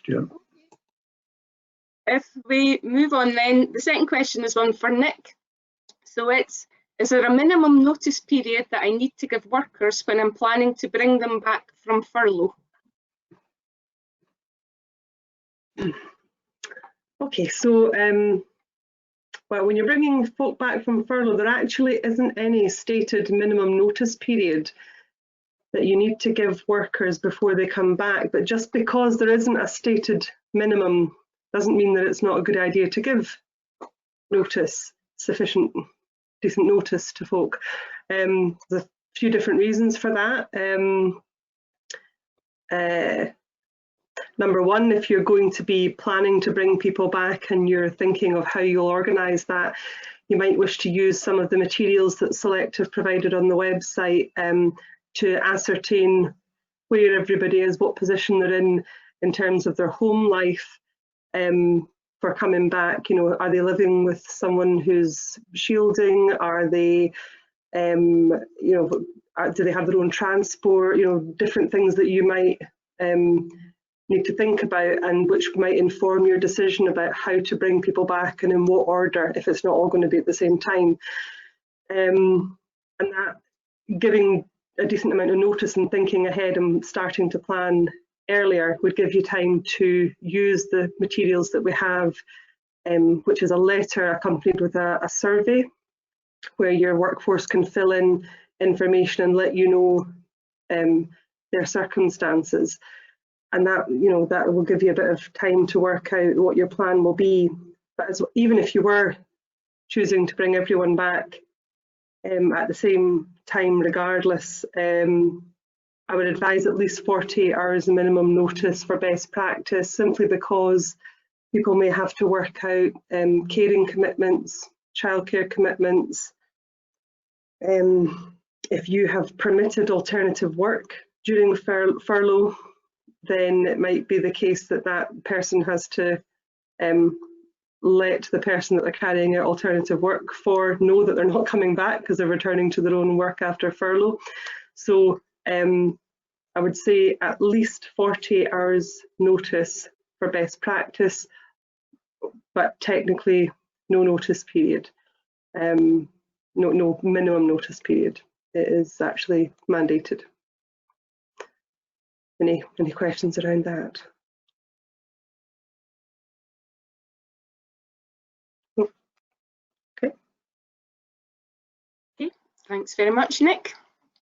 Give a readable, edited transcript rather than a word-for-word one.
Yeah. If we move on then, the second question is one for Nick. So it's, is there a minimum notice period that I need to give workers when I'm planning to bring them back from furlough? Okay, so well, when you're bringing folk back from furlough, there actually isn't any stated minimum notice period that you need to give workers before they come back. But just because there isn't a stated minimum doesn't mean that it's not a good idea to give notice, sufficient, decent notice to folk. There's a few different reasons for that. Number one, if you're going to be planning to bring people back and you're thinking of how you'll organise that, you might wish to use some of the materials that Select have provided on the website to ascertain where everybody is, what position they're in terms of their home life for coming back. You know, are they living with someone who's shielding? Are they, you know, do they have their own transport? You know, different things that you might need to think about, and which might inform your decision about how to bring people back and in what order, if it's not all going to be at the same time. And that, giving a decent amount of notice and thinking ahead and starting to plan earlier would give you time to use the materials that we have, which is a letter accompanied with a survey where your workforce can fill in information and let you know their circumstances. And that, you know, that will give you a bit of time to work out what your plan will be. But even if you were choosing to bring everyone back at the same time, regardless, I would advise at least 48 hours minimum notice for best practice, simply because people may have to work out caring commitments, childcare commitments. If you have permitted alternative work during furlough, then it might be the case that that person has to let the person that they're carrying out alternative work for know that they're not coming back because they're returning to their own work after furlough. So I would say at least 48 hours notice for best practice, but technically no notice period, no minimum notice period. It is actually mandated. Any questions around that? Okay. Okay, thanks very much, Nick.